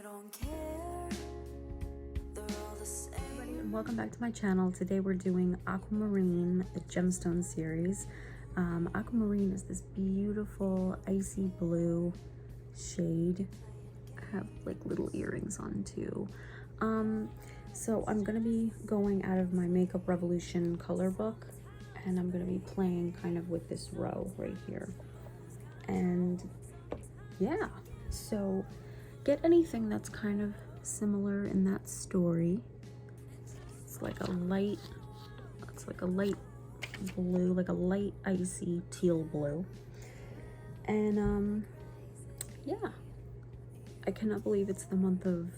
don't care. They're all the same. Everybody, and welcome back to my channel. Today we're doing Aquamarine, the gemstone series. Aquamarine is this beautiful icy blue shade. I have like little earrings on too. So I'm gonna be going out of my Makeup Revolution color book, and I'm gonna be playing kind of with this row right here. And yeah, so get anything that's kind of similar in that story. It's like a light blue, like a light icy teal blue. And yeah, I cannot believe it's the month of,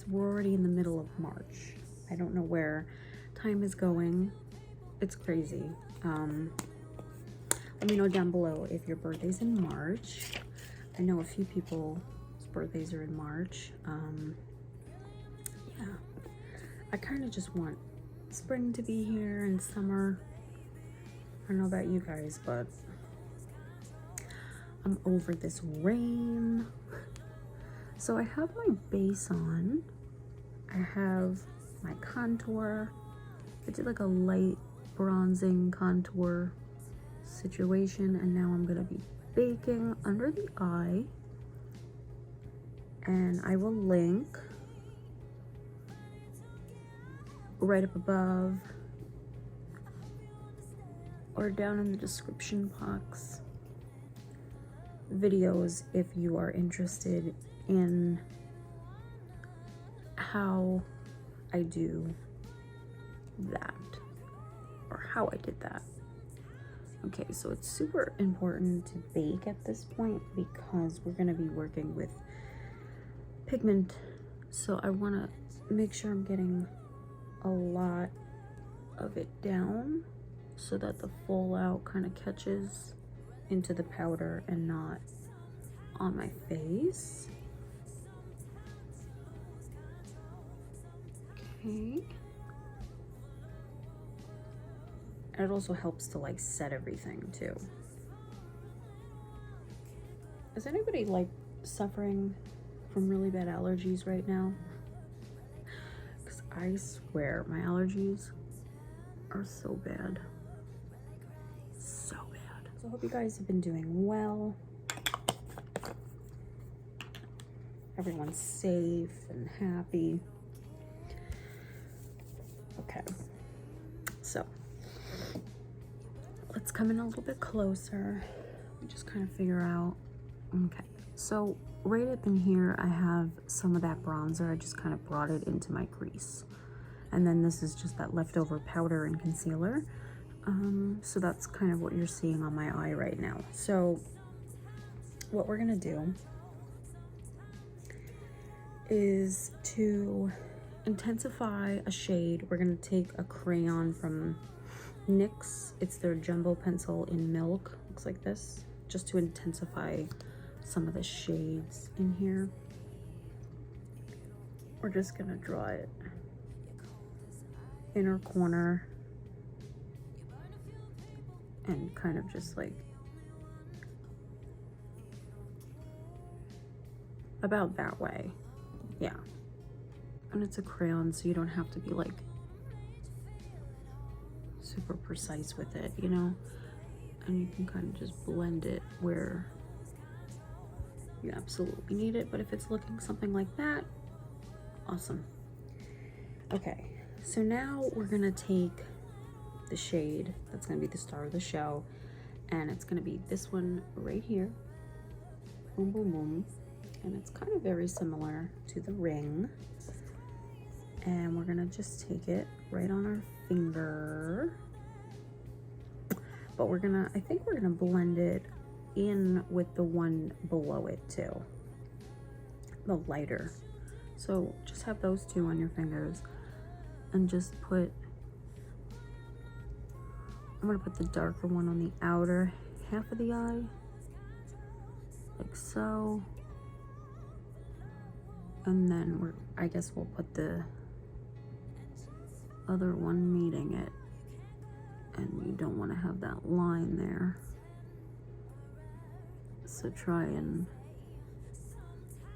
we're already in the middle of March. I don't know where time is going. It's crazy. Let me know down below if your birthday's in March. I know a few people's birthdays are in March. Yeah, I kind of just want spring to be here and summer. I don't know about you guys, but I'm over this rain. So I have my base on. I have my contour. I did like a light bronzing contour situation, and now I'm gonna be baking under the eye, and I will link right up above or down in the description box videos if you are interested in how I do that or how I did that. Okay, so it's super important to bake at this point because we're going to be working with pigment. So I want to make sure I'm getting a lot of it down so that the fallout kind of catches into the powder and not on my face. Okay. It also helps to like set everything too. Is anybody like suffering from really bad allergies right now? Because I swear my allergies are so bad. So bad. So I hope you guys have been doing well. Everyone's safe and happy. Okay. So let's come in a little bit closer. Just kind of figure out. Okay, so right up in here I have some of that bronzer. I just kind of brought it into my crease, and then this is just that leftover powder and concealer. So that's kind of what you're seeing on my eye right now. So what we're gonna do is to intensify a shade. We're gonna take a crayon from NYX. It's their jumbo pencil in milk. Looks like this, just to intensify some of the shades in here. We're just gonna draw it inner corner and kind of just like about that way. Yeah, and it's a crayon, so you don't have to be like super precise with it, you know, and you can kind of just blend it where you absolutely need it. But if it's looking something like that, awesome. Okay, so now we're gonna take the shade that's gonna be the star of the show, and it's gonna be this one right here. Boom, boom, boom. And it's kind of very similar to the ring, and we're gonna just take it right on our finger, but I think we're gonna blend it in with the one below it too, the lighter. So just have those two on your fingers and just I'm gonna put the darker one on the outer half of the eye, like so. And then I guess we'll put the other one meeting it, and you don't want to have that line there, so try and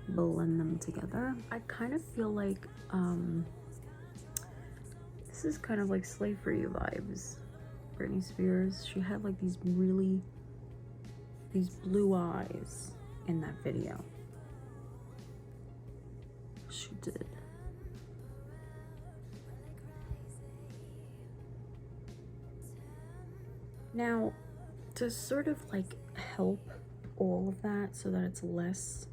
blend them together. I kind of feel like this is kind of like Slave For You vibes. Britney Spears, she had like these blue eyes in that video. She did. Now, to sort of like help all of that so that it's less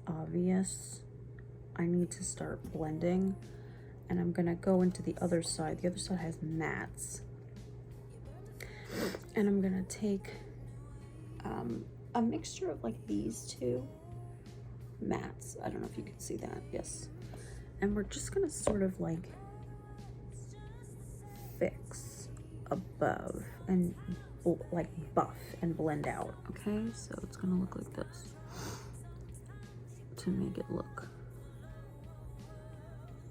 obvious, I need to start blending, and I'm gonna go into the other side. The other side has mattes, and I'm gonna take a mixture of like these two mattes. I don't know if you can see that. Yes. And we're just gonna sort of like fix above and like buff and blend out. Okay, so it's gonna look like this to make it look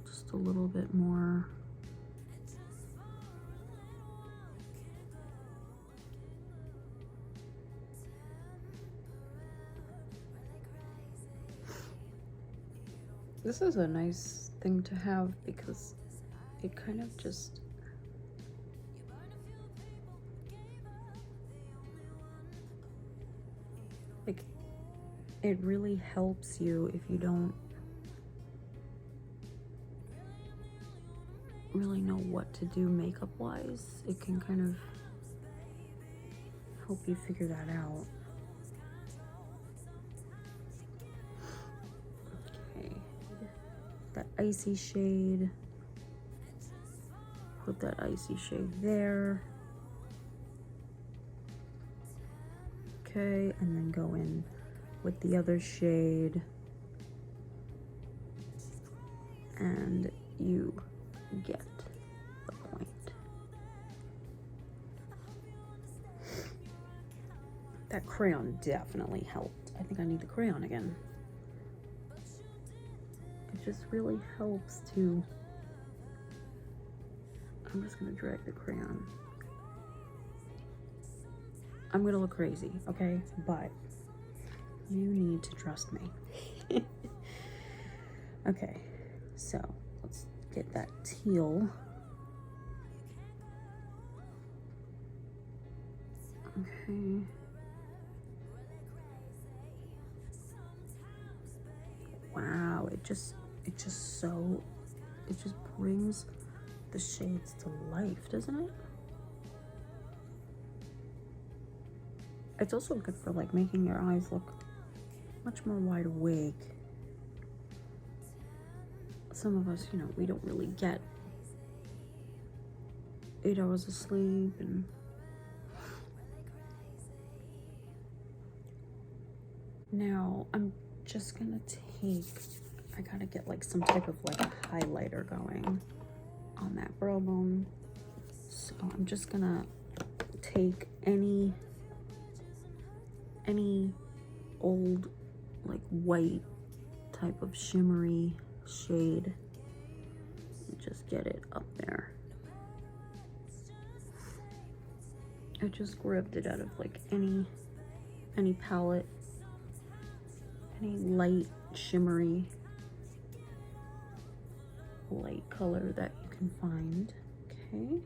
just a little bit more this is a nice thing to have because it kind of just like it really helps you if you don't really know what to do makeup wise. It can kind of help you figure that out. Okay, that icy shade, put that icy shade there. Okay, and then go in with the other shade, and you get the point. That crayon definitely helped. I think I need the crayon again. It just really helps to, I'm just gonna drag the crayon. I'm gonna look crazy, okay? But you need to trust me. Okay, so let's get that teal. Okay. Wow, it just brings the shades to life, doesn't it? It's also good for like making your eyes look much more wide awake. Some of us, you know, we don't really get 8 hours of sleep, and now I'm just gonna take, I gotta get like some type of like a highlighter going on that brow bone. So I'm just gonna take any old like white type of shimmery shade and just get it up there. I just grabbed it out of like any palette, any light shimmery light color that you can find. Okay,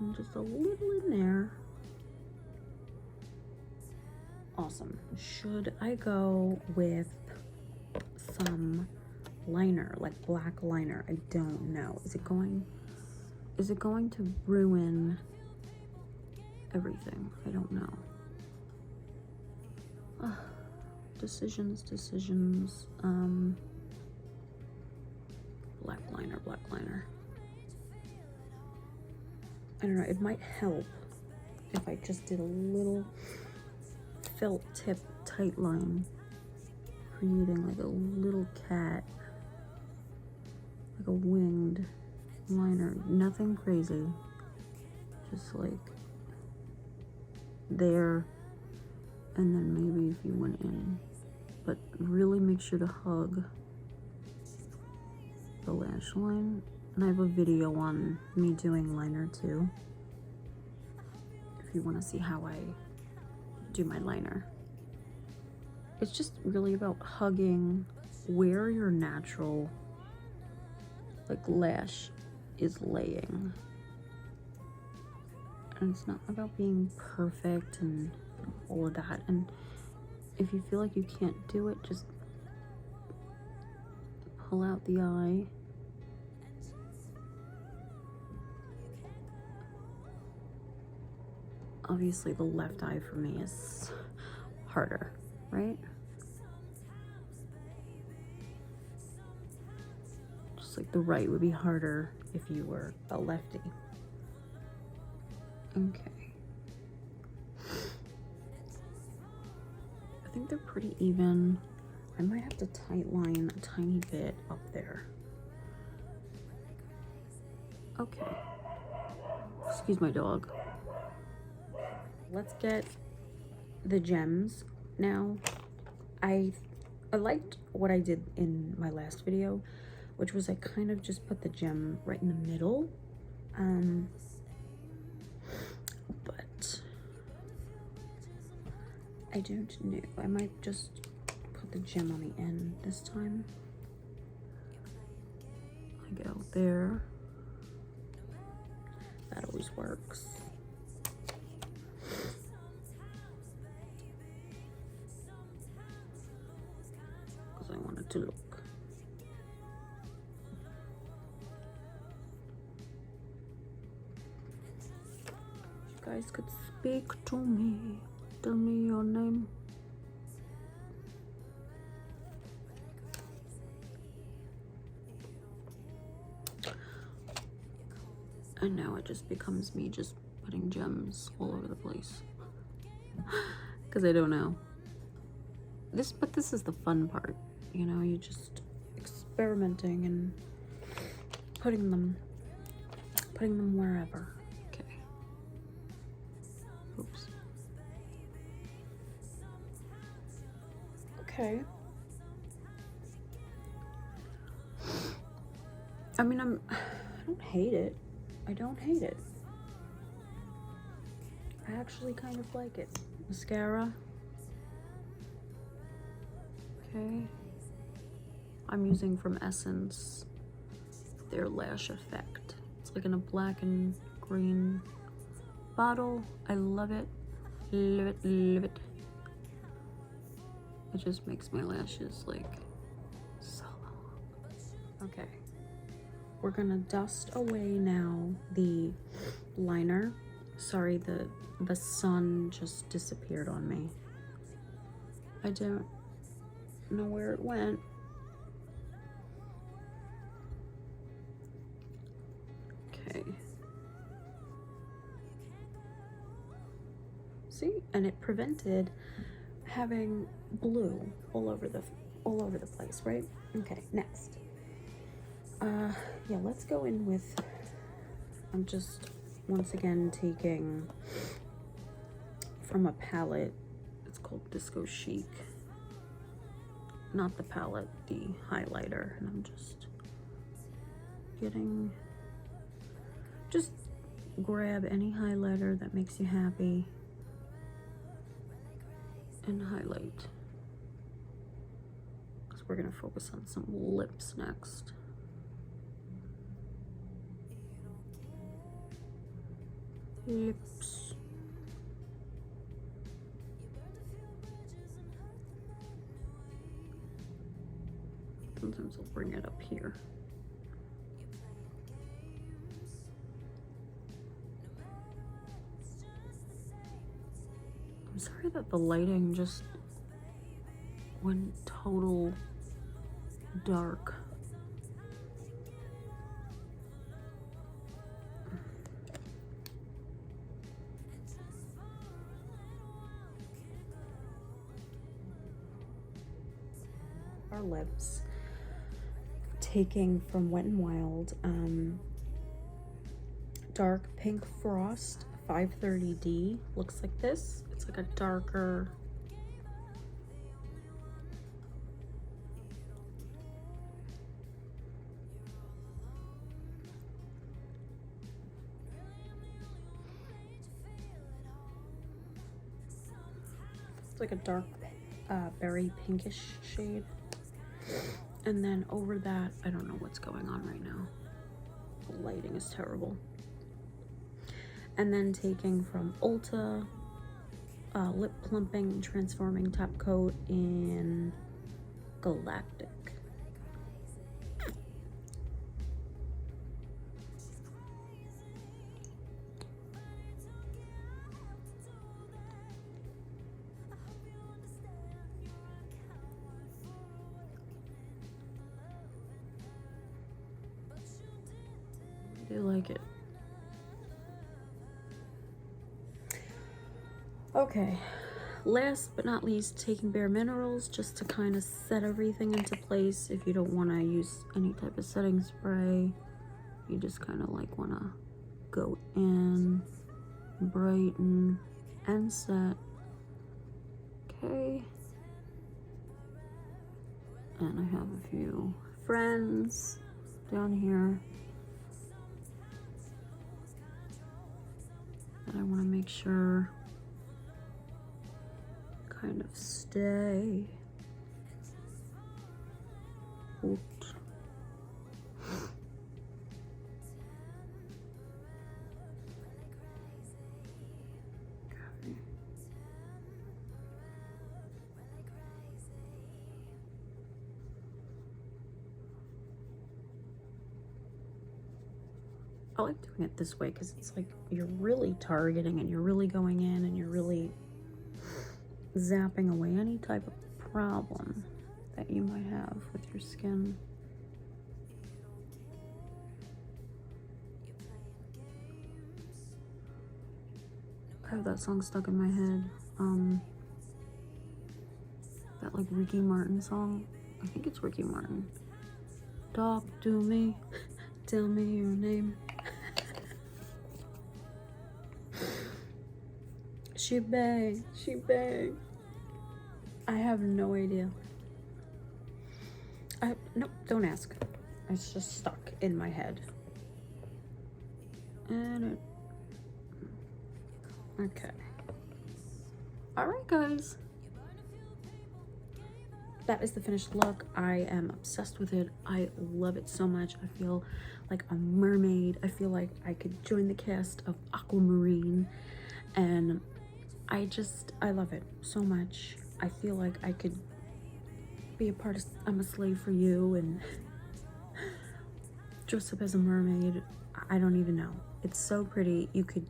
and just a little in there. Awesome. Should I go with some liner, like black liner? I don't know. Is it going to ruin everything? I don't know. Decisions. Black liner. I don't know, it might help if I just did a little felt tip tight line, creating like a little cat, like a winged liner. Nothing crazy, just like there, and then maybe if you went in, but really make sure to hug the lash line. And I have a video on me doing liner too, if you want to see how I do my liner. It's just really about hugging where your natural like lash is laying. And it's not about being perfect and all of that. And if you feel like you can't do it, just pull out the eye. Obviously the left eye for me is harder, right? Just like the right would be harder if you were a lefty. Okay. I think they're pretty even. I might have to tight line a tiny bit up there. Okay. Excuse my dog. Let's get the gems now. I liked what I did in my last video, which was I kind of just put the gem right in the middle. But I don't know. I might just put the gem on the end this time. I go there. That always works. Because I want it to look. You guys could speak to me. Tell me your name. And now it just becomes me just putting gems all over the place. Because I don't know. But this is the fun part. You know, you just experimenting and putting them wherever. Okay. Oops. Okay. I mean, I don't hate it. I don't hate it. I actually kind of like it. Mascara. Okay. I'm using from Essence their Lash Effect. It's like in a black and green bottle. I love it. Love it, love it. It just makes my lashes like so long. Okay. We're gonna dust away now the liner. Sorry, the sun just disappeared on me. I don't know where it went. Okay. See, and it prevented having blue all over the place, right? Okay, next. Yeah, let's go in with, I'm just once again taking from a palette. It's called Disco Chic. Not the palette, the highlighter. And I'm just getting, just grab any highlighter that makes you happy and highlight. Because we're gonna focus on some lips next. Lips. Sometimes I'll bring it up here. I'm sorry that the lighting just went total dark. Our lips, taking from Wet n Wild, dark pink frost 530D. Looks like this. It's like a darker, It's like a dark berry pinkish shade. And then over that, I don't know what's going on right now. The lighting is terrible. And then taking from Ulta, lip plumping transforming top coat in Galactic. I do like it. Okay, last but not least, taking Bare Minerals just to kind of set everything into place. If you don't want to use any type of setting spray, you just kind of like want to go in, brighten, and set. Okay. And I have a few friends down here that I want to make sure kind of stay. Oops. I like doing it this way because it's like you're really targeting and you're really going in and you're really zapping away any type of problem that you might have with your skin. I have that song stuck in my head. That like Ricky Martin song. I think it's Ricky Martin. Talk to me, tell me your name. She bang, she bang. I have no idea. No, don't ask. It's just stuck in my head. And okay. Alright guys. That is the finished look. I am obsessed with it. I love it so much. I feel like a mermaid. I feel like I could join the cast of Aquamarine. And I love it so much. I feel like I could be a part of I'm a Slave for You and dress up as a mermaid. I don't even know. It's so pretty. You could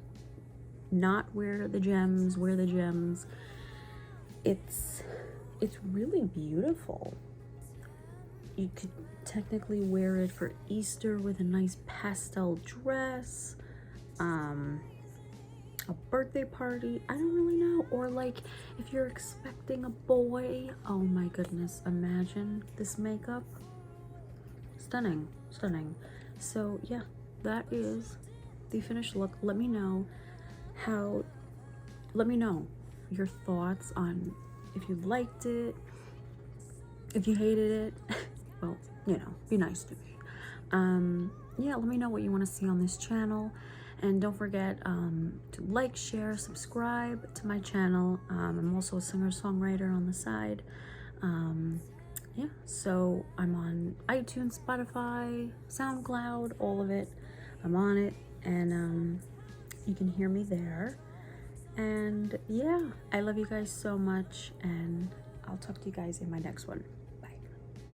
not wear the gems, wear the gems. It's really beautiful. You could technically wear it for Easter with a nice pastel dress. A birthday party, I don't really know, or like if you're expecting a boy. Oh my goodness, imagine this makeup. Stunning, stunning. So yeah, that is the finished look. Let me know your thoughts on if you liked it, if you hated it. Well, you know, be nice to me. Yeah, let me know what you want to see on this channel. And don't forget to like, share, subscribe to my channel. I'm also a singer-songwriter on the side. Yeah, so I'm on iTunes, Spotify, SoundCloud, all of it. I'm on it, and you can hear me there. And yeah, I love you guys so much, and I'll talk to you guys in my next one.